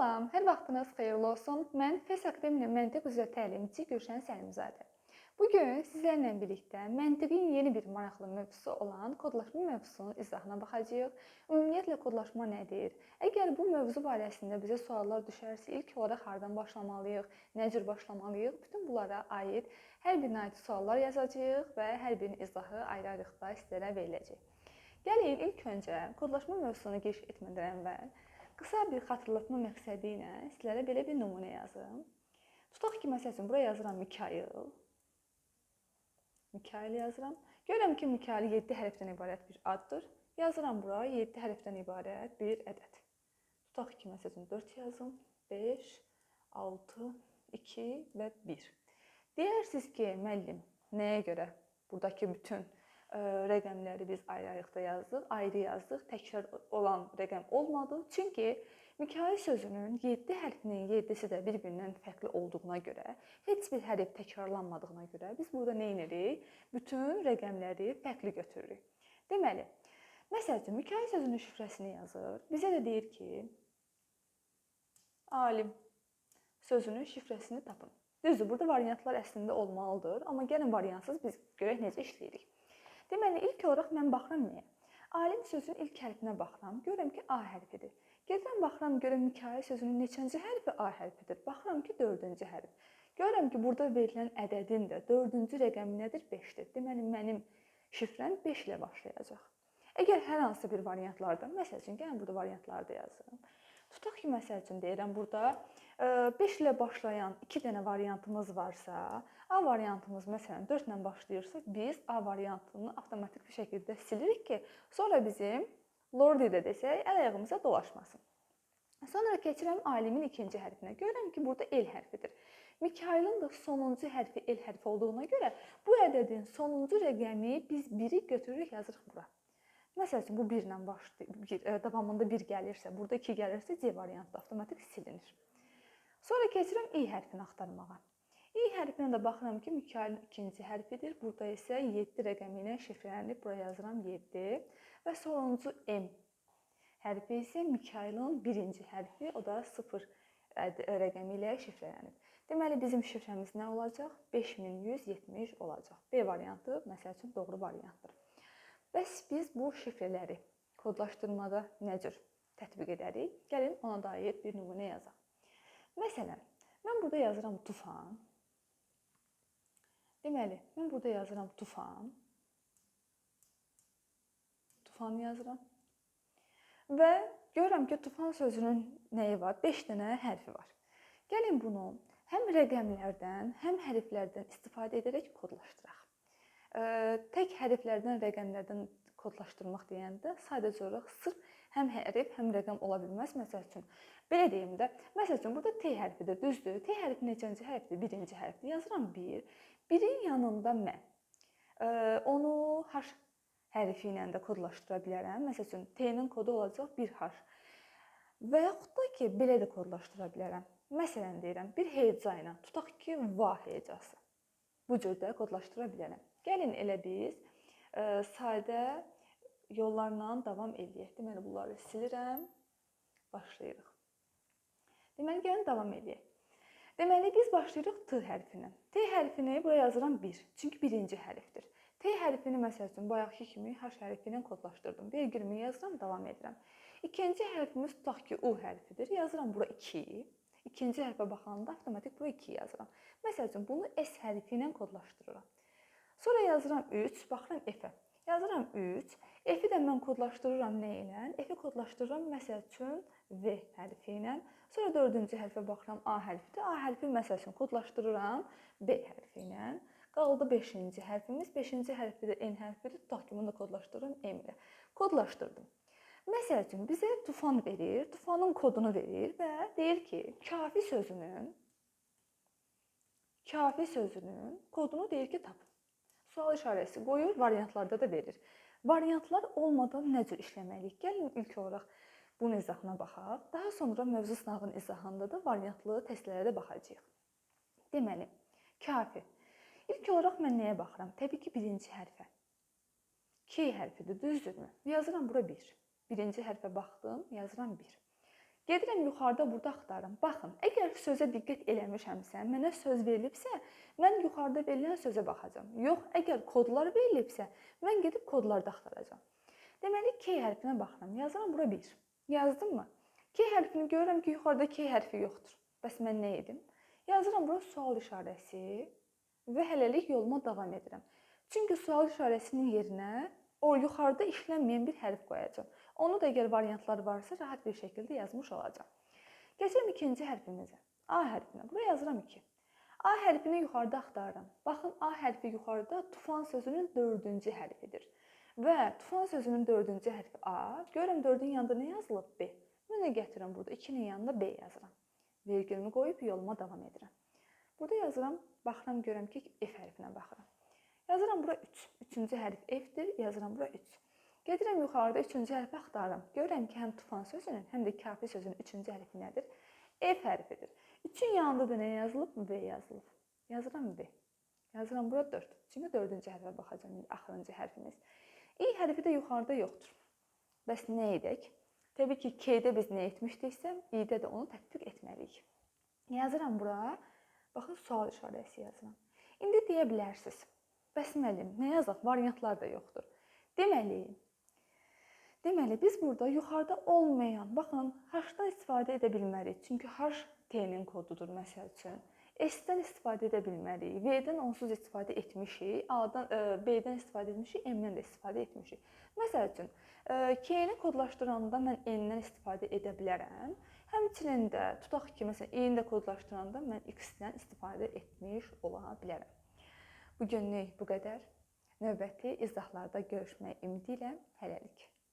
Salam, hər vaxtınız xeyirli olsun. Mən Fes Akademiyasının Məntiq üzrə təlimçisi Gülşən Səlimzadə. Bu gün sizlərlə birlikdə məntiqin yeni bir maraqlı mövzusu olan kodlaşma mövzusunun izahına baxacağıq. Ümumiyyətlə kodlaşma nədir? Əgər bu mövzu barəsində bizə suallar düşərsə, ilk olaraq hardan başlamalıyıq, nə cür başlamalıyıq? Bütün bunlara aid hər birinə aid suallar yazacağıq və hər birinin izahı ayrı-ayrılıqda sizlərə veriləcək. Gəlin ilk öncə kodlaşma mövzusuna giriş etmədən əvvəl qısa bir xatırlatma məqsədi ilə sizlərə belə bir nümunə yazım. Tutaq ki, məsəl üçün buraya yazıram Mikail. Mikail yazıram. Görürəm ki, Mikail 7 hərfdən ibarət bir addır. Yazıram bura 7 hərfdən ibarət bir ədəd. Tutaq ki, məsəl üçün 4 yazım. 5, 6, 2 və 1. Deyirsiniz ki, müəllim, nəyə görə buradakı bütün rəqəmləri biz ayrı-ayrılıqda yazdıq, ayrı yazdıq, təkrar olan rəqəm olmadı. Çünki Mikail sözünün 7 hərfinin 7-si də bir-birindən fərqli olduğuna görə, heç bir hərf təkrarlanmadığına görə biz burada nə edirik? Bütün rəqəmləri fərqli götürürük. Deməli, məsəl üçün Mikail sözünün şifrəsini yazır. Bizə də deyir ki, alim sözünün şifrəsini tapın. Düzdür, burada variantlar əslində olmalıdır, amma gəlin variantsız biz görək necə işləyirik. Deməli, ilk olaraq mən baxıram nəyə? Alim sözünün ilk hərfinə baxıram, görürəm ki, A hərfidir. Gedirəm, baxıram, görürəm Mikail sözünün neçənci hərfi A hərfidir. Baxıram ki, 4-cü hərf. Görürəm ki, burada verilən ədədin də 4-cü rəqəmi nədir? 5-dir. Deməli, mənim şifrəm 5 ilə başlayacaq. Əgər hər hansı bir variantlardan, məsəl üçün, gəlin burada variantlarda yazım. Tutaq ki, məsəl üçün deyirəm, burada 5 ilə başlayan 2 dənə variantımız varsa, A variantımız məsələn 4 ilə başlayırsa, biz A variantını avtomatik bir şəkildə silirik ki, sonra bizim Lordi-də desək, əl ayağımıza dolaşmasın. Sonra keçirəm alimin ikinci hərfinə. Görürəm ki, burada el hərfidir. Mikailin də sonuncu hərfi el hərfi olduğuna görə bu ədədin sonuncu rəqəmi biz 1-i götürürük, yazırıq bura. Məsəl üçün, bu 1 ilə başlayır, davamında 1 gəlirsə, burada 2 gəlirsə, C variantı avtomatik silinir. Sonra keçirəm İ hərfini axtarmağa. İ hərfinə də baxıram ki, Mikailin ikinci hərfidir. Burada isə 7 rəqəmi ilə şifrələnib, buraya yazıram 7 və sonuncu M hərfi isə Mikailin birinci hərfi, o da 0 rəqəmi ilə şifrələnib. Deməli, bizim şifrəmiz nə olacaq? 5170 olacaq. B variantı, məsəl üçün, doğru variantdır. Bəs biz bu şifrələri kodlaşdırmada nə cür tətbiq edərik? Gəlin, ona dair bir nümunə yazaq. Məsələn, mən burada yazıram tufan. Deməli, mən burada yazıram tufan. Tufan yazıram. Və görürəm ki, tufan sözünün nəyi var? 5 dənə hərfi var. Gəlin bunu həm rəqəmlərdən, həm hərflərdən istifadə edərək kodlaşdıraq. Tək hərflərdən, rəqəmlərdən kodlaşdırmaq deyəndə sadəcə olaraq sırf həm hərf, həm rəqəm ola bilməz. Məsəl üçün, belə deyim də, məsəl üçün, burada T hərfidir, düzdür. T hərfi neçənci hərfdir? Birinci hərfdir. Yazıram 1. 1-in yanında mən onu H hərfi ilə də kodlaşdıra bilərəm. Məsəl üçün, T-nin kodu olacaq 1H. Və yaxud da ki, belə də kodlaşdıra bilərəm. Məsələn, deyirəm, bir heca ilə, tutaq ki, va hecası. Bu cür də kodlaşdıra bilərəm. Gəlin elə biz sadə yollarla davam edək. Deməli, bunları silirəm, başlayırıq. Deməli, gəlin davam edək. Deməli, biz başlayırıq T hərfinə. T hərfini buraya yazıram 1, çünki birinci hərfdir. T hərfini, məsəl üçün, bayaqki kimi H hərfi ilə kodlaşdırdım. Vergülümü yazıram, davam edirəm. İkinci hərfimiz tutaq ki, U hərfidir. Yazıram bura 2. İkinci hərfə baxanda avtomatik bura 2 yazıram. Məsəl üçün, bunu S hərfi ilə kodlaşdırıram. Sonra yazıram 3, baxıram F-ə. Yazıram 3, F-i də mən kodlaşdırıram nə ilə? F-i kodlaşdırıram, məsəl üçün, V hərfi ilə. Sonra dördüncü hərfə baxıram, A hərfidir. A hərfi, məsəl üçün, kodlaşdırıram B hərfi ilə. Qaldı 5-ci hərfimiz. 5-ci hərfi də N hərfidir. Tutaq ki, bunu da kodlaşdırıram M ilə. Kodlaşdırdım. Məsəl üçün, bizə tufan verir, tufanın kodunu verir və deyir ki, kafi sözünün kodunu deyir ki, tapın. Sual işarəsi qoyur, variantlarda da verir. Variantlar olmadan nə cür işləməliyik? Gəlin ilk olaraq bunun izahına baxaq. Daha sonra mövzu sınağının izahında da variantlı testlərə də baxacağıq. Deməli, kafi. İlk olaraq mən nəyə baxıram? Təbii ki, birinci hərfə. K hərfidir, düzdürmü? Yazıram bura 1. Birinci hərfə baxdım, yazıram 1. Gedirəm yuxarıda burada axtarıram. Baxın, əgər sözə diqqət eləmişəmsə, mənə söz verilibsə, mən yuxarıda verilən sözə baxacağam. Yox, əgər kodlar verilibsə, mən gedib kodlarda axtaracağam. Deməli, K hərfinə baxıram. Yazıram bura 1. Yazdımmı? K hərfini görürəm ki, yuxarıda K hərfi yoxdur. Bəs mən nə edim? Yazıram bura sual işarəsi və hələlik yoluma davam edirəm. Çünki sual işarəsinin yerinə o yuxarıda işlənməyən bir hərf qoyacağam. Onu da əgər variantlar varsa, rahat bir şəkildə yazmış olacağam. Keçirəm ikinci hərfimizə. A hərfinə. Buraya yazıram 2. A hərfini yuxarıda axtarıram. Baxın, A hərfi yuxarıda tufan sözünün 4-cü hərfidir. Və tufan sözünün 4-cü hərfi A. Görürəm 4-ün yanında nə yazılıb? B. Mən nə gətirirəm burada? 2-nin yanında B yazıram. Vergülümü qoyub yoluma davam edirəm. Burada yazıram, baxıram, görürəm ki, F hərfinə baxıram. Yazıram bura 3. 3-cü hərf F-dir, yazıram bura 3. Gedirəm yuxarıda 3-cü hərfi axtarıram. Görürəm ki, həm tufan sözünün, həm də kafi sözünün 3-cü hərfi nədir? F hərfidir. 3-ün yanında da nə yazılıb? V yazılıb. Yazıram V. Yazıram bura 4. Çünki 4-cü hərfə baxacağam, axırıncı hərfimiz. İ hərfi də yuxarıda yoxdur. Bəs nə edək? Təbii ki, K-də biz nə etmişdiksə, İ-də də onu tətbiq etməliyik. Yazıram bura. Baxın, sual işarəsi yazıram. İndi deyə bilərsiniz. Bəs müəllim, nə yazaq? Variantlar da yoxdur. Deməli, biz burada yuxarıda olmayan, baxın, H-dan istifadə edə bilmərik. Çünki H T-nin kodudur, məsəl üçün. S-dən istifadə edə bilmərik. V-dən onsuz istifadə etmişik. A-dan, B-dən istifadə etmişik. M-dən də istifadə etmişik. Məsəl üçün, K-ni kodlaşdıranda mən N-dən istifadə edə bilərəm. Həmçinin də, tutaq ki, məsələn, E-ni də kodlaşdıranda mən X-dən istifadə etmiş ola bilərəm. Bu günlük bu qədər. Növbəti izahlarda görüşmək ümidi ilə hələlik.